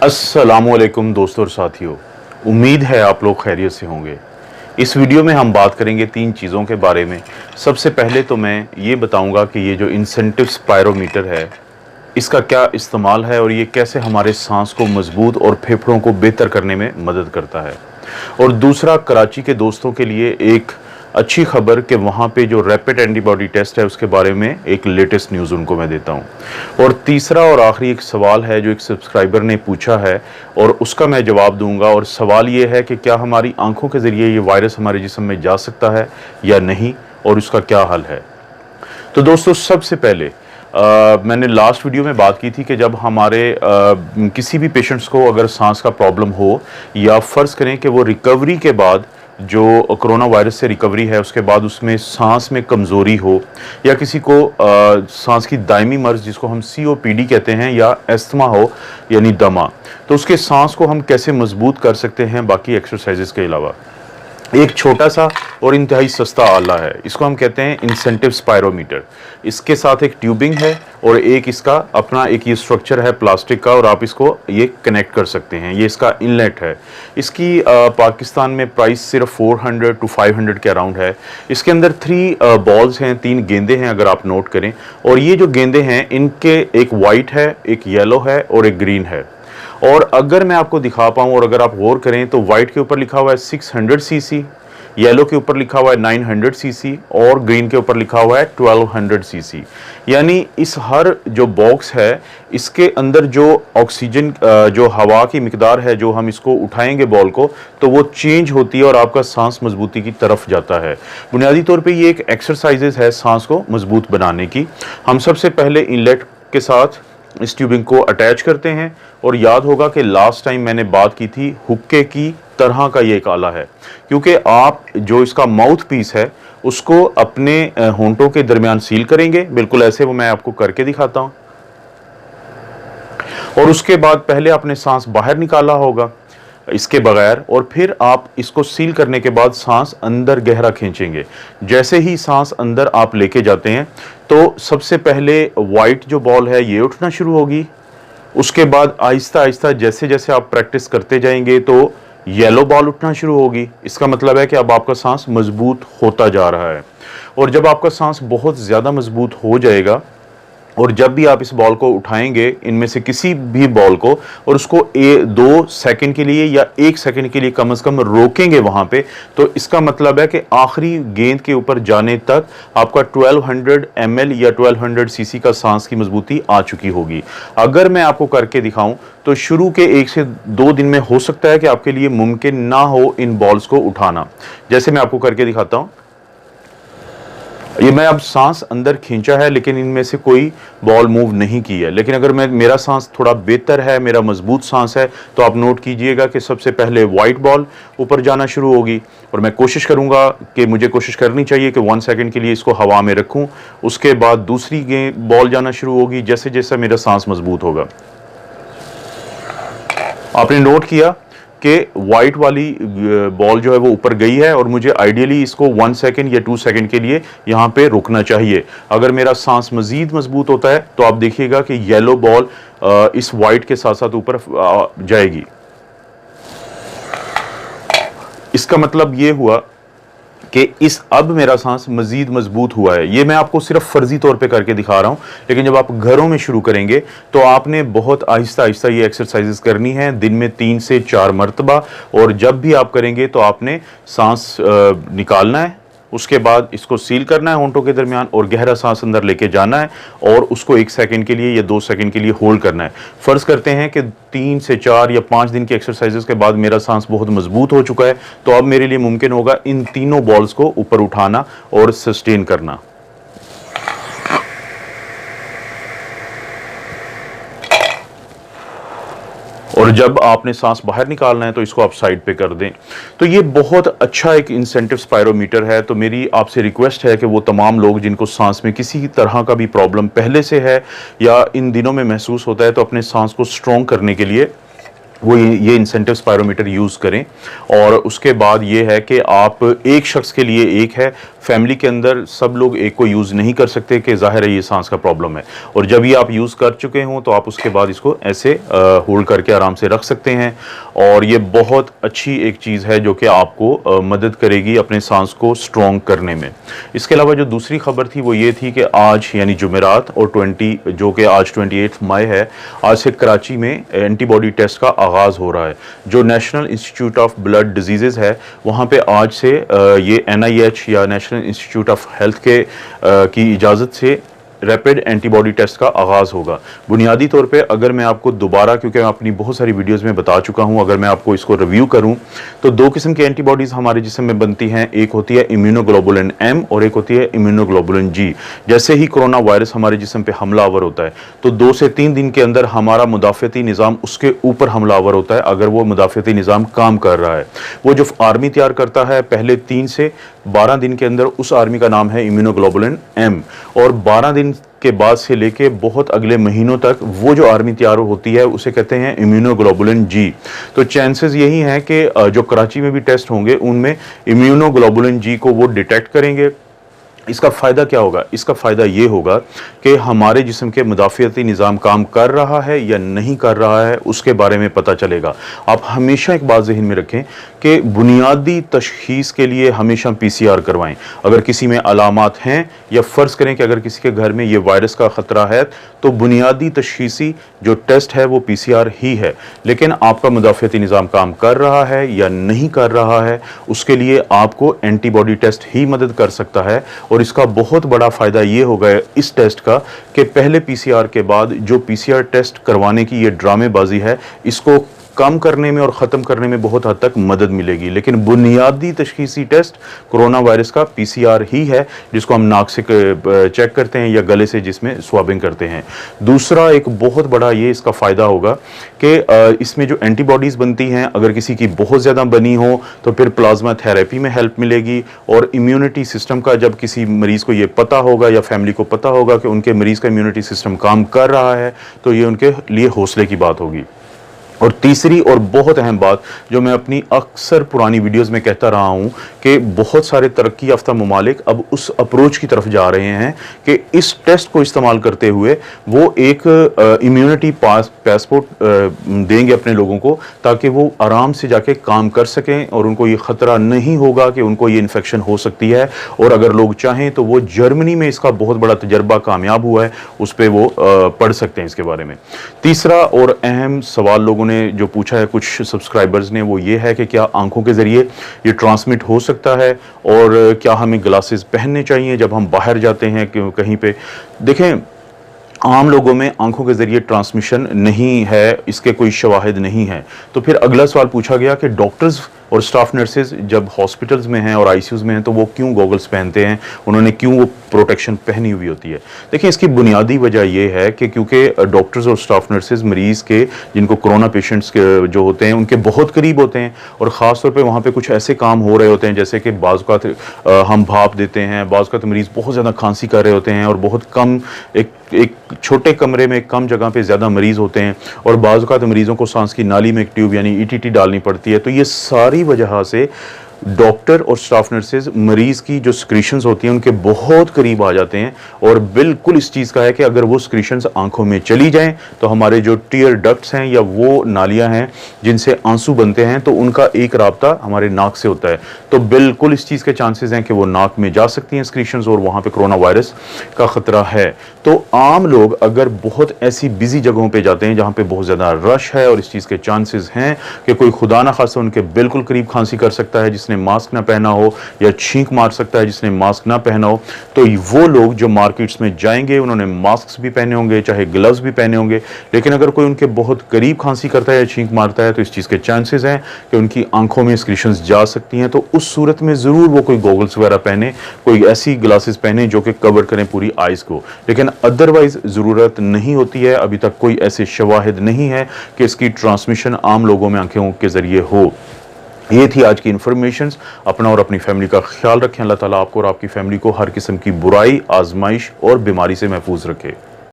अस्सलामुअलैकुम दोस्तों और साथियों, उम्मीद है आप लोग खैरियत से होंगे। इस वीडियो में हम बात करेंगे 3 चीज़ों के बारे में। सबसे पहले तो मैं ये बताऊंगा कि ये जो इंसेंटिव स्पायरोमीटर है, इसका क्या इस्तेमाल है और ये कैसे हमारे सांस को मजबूत और फेफड़ों को बेहतर करने में मदद करता है। और दूसरा, कराची के दोस्तों के लिए एक अच्छी खबर कि वहाँ पे जो रैपिड एंटीबॉडी टेस्ट है उसके बारे में एक लेटेस्ट न्यूज़ उनको मैं देता हूँ। और तीसरा और आखिरी एक सवाल है जो एक सब्सक्राइबर ने पूछा है और उसका मैं जवाब दूंगा। और सवाल ये है कि क्या हमारी आंखों के ज़रिए ये वायरस हमारे जिस्म में जा सकता है या नहीं, और उसका क्या हल है। तो दोस्तों, सबसे पहले मैंने लास्ट वीडियो में बात की थी कि जब हमारे किसी भी पेशेंट्स को अगर सांस का प्रॉब्लम हो, या फ़र्ज़ करें कि वो रिकवरी के बाद जो कोरोना वायरस से रिकवरी है उसके बाद उसमें सांस में कमज़ोरी हो, या किसी को सांस की दायमी मर्ज़ जिसको हम COPD कहते हैं, या एस्थमा हो यानी दमा, तो उसके सांस को हम कैसे मजबूत कर सकते हैं बाकी एक्सरसाइजेस के अलावा। एक छोटा सा और इंतहाई सस्ता आला है, इसको हम कहते हैं इंसेंटिव स्पायरोमीटर। इसके साथ एक ट्यूबिंग है और एक इसका अपना एक ये स्ट्रक्चर है प्लास्टिक का, और आप इसको ये कनेक्ट कर सकते हैं। ये इसका इनलेट है। इसकी पाकिस्तान में प्राइस सिर्फ 400 to 500 के अराउंड है। इसके अंदर 3 बॉल्स हैं, 3 गेंदे हैं अगर आप नोट करें। और ये जो गेंदे हैं इनके एक वाइट है, एक येलो है और एक ग्रीन है। और अगर मैं आपको दिखा पाऊँ और अगर आप गौर करें तो वाइट के ऊपर लिखा हुआ है 600 cc, येलो के ऊपर लिखा हुआ है 900 cc और ग्रीन के ऊपर लिखा हुआ है 1200 cc। यानी इस हर जो बॉक्स है इसके अंदर जो ऑक्सीजन जो हवा की मिकदार है, जो हम इसको उठाएंगे बॉल को, तो वो चेंज होती है और आपका सांस मजबूती की तरफ जाता है। बुनियादी तौर पे ये एक एक्सरसाइजेज है सांस को मजबूत बनाने की। हम सबसे पहले इनलेट के साथ इस ट्यूबिंग को अटैच करते हैं। और याद होगा कि लास्ट टाइम मैंने बात की थी हुक्के की तरह का ये एक आला है, क्योंकि आप जो इसका माउथ पीस है उसको अपने होंठों के दरमियान सील करेंगे, बिल्कुल ऐसे वो मैं आपको करके दिखाता हूं। और उसके बाद पहले आपने सांस बाहर निकाला होगा इसके बगैर, और फिर आप इसको सील करने के बाद सांस अंदर गहरा खींचेंगे। जैसे ही सांस अंदर आप लेके जाते हैं तो सबसे पहले वाइट जो बॉल है ये उठना शुरू होगी। उसके बाद आहिस्ता आहिस्ता जैसे जैसे आप प्रैक्टिस करते जाएंगे तो येलो बॉल उठना शुरू होगी। इसका मतलब है कि अब आपका सांस मजबूत होता जा रहा है। और जब आपका सांस बहुत ज़्यादा मजबूत हो जाएगा और जब भी आप इस बॉल को उठाएंगे, इनमें से किसी भी बॉल को, और उसको 2 सेकंड के लिए या 1 सेकंड के लिए कम से कम रोकेंगे वहां पे, तो इसका मतलब है कि आखिरी गेंद के ऊपर जाने तक आपका 1200 ml या 1200 cc का सांस की मजबूती आ चुकी होगी। अगर मैं आपको करके दिखाऊं तो शुरू के 1 से 2 दिन में हो सकता है कि आपके लिए मुमकिन ना हो इन बॉल्स को उठाना। जैसे मैं आपको करके दिखाता हूं, ये मैं अब सांस अंदर खींचा है लेकिन इनमें से कोई बॉल मूव नहीं की है। लेकिन अगर मेरा सांस थोड़ा बेहतर है, मेरा मजबूत सांस है, तो आप नोट कीजिएगा कि सबसे पहले वाइट बॉल ऊपर जाना शुरू होगी। और मैं कोशिश करूंगा कि मुझे कोशिश करनी चाहिए कि 1 सेकंड के लिए इसको हवा में रखूं। उसके बाद दूसरी बॉल जाना शुरू होगी जैसे जैसे मेरा सांस मजबूत होगा। आपने नोट किया कि वाइट वाली बॉल जो है वो ऊपर गई है और मुझे आइडियली इसको 1 सेकंड या 2 सेकंड के लिए यहाँ पे रुकना चाहिए। अगर मेरा सांस मजीद मजबूत होता है तो आप देखिएगा कि येलो बॉल इस वाइट के साथ साथ ऊपर जाएगी। इसका मतलब ये हुआ कि अब मेरा सांस मजीद मजबूत हुआ है। ये मैं आपको सिर्फ फर्जी तौर पे करके दिखा रहा हूं, लेकिन जब आप घरों में शुरू करेंगे तो आपने बहुत आहिस्ता आहिस्ता ये एक्सरसाइजेस करनी है, दिन में 3 से 4 मरतबा। और जब भी आप करेंगे तो आपने सांस निकालना है, उसके बाद इसको सील करना है होंठों के दरमियान और गहरा सांस अंदर लेके जाना है और उसको 1 सेकंड के लिए या 2 सेकंड के लिए होल्ड करना है। फर्ज करते हैं कि 3 से 4 या 5 दिन की एक्सरसाइजेस के बाद मेरा सांस बहुत मजबूत हो चुका है, तो अब मेरे लिए मुमकिन होगा इन तीनों बॉल्स को ऊपर उठाना और सस्टेन करना। और जब आपने सांस बाहर निकालना है तो इसको आप साइड पे कर दें। तो ये बहुत अच्छा एक इंसेंटिव स्पायरोमीटर है। तो मेरी आपसे रिक्वेस्ट है कि वो तमाम लोग जिनको सांस में किसी तरह का भी प्रॉब्लम पहले से है या इन दिनों में महसूस होता है, तो अपने सांस को स्ट्रॉन्ग करने के लिए वो ये इंसेंटिव स्पायरोमीटर यूज़ करें। और उसके बाद ये है कि आप एक शख्स के लिए एक है, फैमिली के अंदर सब लोग एक को यूज़ नहीं कर सकते कि ज़ाहिर है ये सांस का प्रॉब्लम है। और जब ये आप यूज़ कर चुके हों तो आप उसके बाद इसको ऐसे होल्ड करके आराम से रख सकते हैं। और ये बहुत अच्छी एक चीज़ है जो कि आपको मदद करेगी अपने सांस को स्ट्रॉन्ग करने में। इसके अलावा जो दूसरी खबर थी वो ये थी कि आज यानी जुमेरात और 20 जो कि आज 28 मई है, आज से कराची में एंटीबॉडी टेस्ट का आगाज़ हो रहा है। जो national institute of blood disease है वहाँ पे आज से ये NIH या नेशनल इंस्टीट्यूट ऑफ हेल्थ के की इजाज़त से रैपिड एंटीबॉडी टेस्ट का आगाज़ होगा। बुनियादी तौर पे अगर मैं आपको दोबारा, क्योंकि मैं अपनी बहुत सारी वीडियोस में बता चुका हूं, अगर मैं आपको इसको रिव्यू करूं तो दो किस्म की एंटीबॉडीज़ हमारे जिस्म में बनती हैं। एक होती है इम्यूनोग्लोबुलिन M और एक होती है इम्यूनोग्लोबुलिन G। जैसे ही कोरोना वायरस हमारे जिस्म पे हमलावर होता है तो 2 से 3 दिन के अंदर हमारा मुदाफ़ती निज़ाम उसके ऊपर हमलावर होता है, अगर वो मुदाफ़ती निज़ाम काम कर रहा है। वो जो आर्मी तैयार करता है पहले 3 से 12 दिन के अंदर, उस आर्मी का नाम है इम्यूनोग्लोबुलिन M। और 12 दिन के बाद से लेके बहुत अगले महीनों तक वो जो आर्मी तैयार होती है उसे कहते हैं इम्यूनोग्लोबुलिन G। तो चांसेस यही हैं कि जो कराची में भी टेस्ट होंगे उनमें इम्यूनोग्लोबुलिन G को वो डिटेक्ट करेंगे। इसका फ़ायदा क्या होगा? इसका फ़ायदा ये होगा कि हमारे जिस्म के मुदाफ़ियती निज़ाम काम कर रहा है या नहीं कर रहा है उसके बारे में पता चलेगा। आप हमेशा एक बात ज़हन में रखें कि बुनियादी तशख़ीस के लिए हमेशा PCR करवाएं। अगर किसी में अलामात हैं या फ़र्ज़ करें कि अगर किसी के घर में ये वायरस का ख़तरा है तो बुनियादी तशख़ीसी जो टेस्ट है वो PCR ही है। लेकिन आपका मुदाफ़ियती निज़ाम काम कर रहा है या नहीं कर रहा है उसके लिए आपको एंटीबॉडी टेस्ट ही मदद कर सकता है। और इसका बहुत बड़ा फ़ायदा ये होगा इस टेस्ट का कि पहले PCR के बाद जो PCR टेस्ट करवाने की ये ड्रामेबाजी है इसको कम करने में और ख़त्म करने में बहुत हद तक मदद मिलेगी। लेकिन बुनियादी तशख़ीसी टेस्ट कोरोना वायरस का PCR ही है, जिसको हम नाक से चेक करते हैं या गले से जिसमें स्वाबिंग करते हैं। दूसरा एक बहुत बड़ा ये इसका फ़ायदा होगा कि इसमें जो एंटीबॉडीज़ बनती हैं अगर किसी की बहुत ज़्यादा बनी हो तो फिर प्लाज्मा थेरेपी में हेल्प मिलेगी। और इम्यूनिटी सिस्टम का जब किसी मरीज़ को ये पता होगा या फैमिली को पता होगा कि उनके मरीज़ का इम्यूनिटी सिस्टम काम कर रहा है तो ये उनके लिए हौसले की बात होगी। और तीसरी और बहुत अहम बात जो मैं अपनी अक्सर पुरानी वीडियोस में कहता रहा हूं कि बहुत सारे तरक्की याफ्ता ममालिक अब उस अप्रोच की तरफ जा रहे हैं कि इस टेस्ट को इस्तेमाल करते हुए वो एक इम्यूनिटी पासपोर्ट देंगे अपने लोगों को ताकि वो आराम से जाके काम कर सकें और उनको ये ख़तरा नहीं होगा कि उनको ये इन्फेक्शन हो सकती है। और अगर लोग चाहें तो वो जर्मनी में इसका बहुत बड़ा तजर्बा कामयाब हुआ है, उस पर वो पढ़ सकते हैं इसके बारे में। तीसरा और अहम सवाल लोगों ने जो पूछा है कुछ सब्सक्राइबर्स ने वो ये है कि क्या आंखों के ज़रिए ये ट्रांसमिट हो सकता है और क्या हमें ग्लासेस पहनने चाहिए जब हम बाहर जाते हैं कहीं पे। देखें, आम लोगों में आंखों के ज़रिए ट्रांसमिशन नहीं है, इसके कोई शवाहिद नहीं है। तो फिर अगला सवाल पूछा गया कि डॉक्टर्स और स्टाफ नर्सेज जब हॉस्पिटल्स में हैं और आईसीयूज़ में हैं तो वो क्यों गॉगल्स पहनते हैं, उन्होंने क्यों वो प्रोटेक्शन पहनी हुई होती है। देखिए, इसकी बुनियादी वजह ये है कि क्योंकि डॉक्टर्स और स्टाफ नर्सेज मरीज़ के जिनको कोरोना पेशेंट्स के जो होते हैं उनके बहुत करीब होते हैं और ख़ास तौर पे वहाँ पे कुछ ऐसे काम हो रहे होते हैं जैसे कि बाज़ औक़ात हम भाप देते हैं, बाज़ औक़ात मरीज़ बहुत ज़्यादा खांसी कर रहे होते हैं और बहुत कम एक छोटे कमरे में कम जगह पे ज़्यादा मरीज़ होते हैं और बाज़ औक़ात मरीज़ों को सांस की नाली में एक ट्यूब यानी ETT डालनी पड़ती है। तो ये सारी वजह से डॉक्टर और स्टाफ नर्सेज मरीज़ की जो सिक्रीशंस होती हैं उनके बहुत करीब आ जाते हैं और बिल्कुल इस चीज़ का है कि अगर वो सिक्रीशंस आंखों में चली जाएं तो हमारे जो टीयर डक्ट्स हैं या वो नालियां हैं जिनसे आंसू बनते हैं तो उनका एक राब्ता हमारे नाक से होता है। तो बिल्कुल इस चीज़ के चांसेस हैं कि वो नाक में जा सकती हैं सिक्रीशंस और वहाँ पर कोरोना वायरस का ख़तरा है। तो आम लोग अगर बहुत ऐसी बिजी जगहों पर जाते हैं जहाँ पर बहुत ज़्यादा रश है और इस चीज़ के चांसेस हैं कि कोई खुदा ना खासा उनके बिल्कुल करीब खांसी कर सकता है जिसने मास्क ना पहना हो या छींक मार सकता है जिसने मास्क ना पहना हो, तो वो लोग जो मार्केट्स में जाएंगे उन्होंने मास्क भी पहने होंगे चाहे ग्लव्स भी पहने होंगे। लेकिन अगर कोई उनके बहुत करीब खांसी करता है या छींक मारता है तो इस चीज़ के चांसेस हैं कि उनकी आंखों में सिक्रीशंस जा सकती हैं। तो उस सूरत में ज़रूर वो कोई गॉगल्स वगैरह पहने, कोई ऐसी ग्लासेस पहने जो कि कवर करें पूरी आइज़ को। लेकिन अदरवाइज ज़रूरत नहीं होती है। अभी तक कोई ऐसे शवाहिद नहीं है कि इसकी ट्रांसमिशन आम लोगों में आंखों के ज़रिए हो। ये थी आज की इन्फॉर्मेशंस। अपना और अपनी फैमिली का ख्याल रखें। अल्लाह ताला आपको और आपकी फैमिली को हर किस्म की बुराई, आजमाइश और बीमारी से महफूज रखे।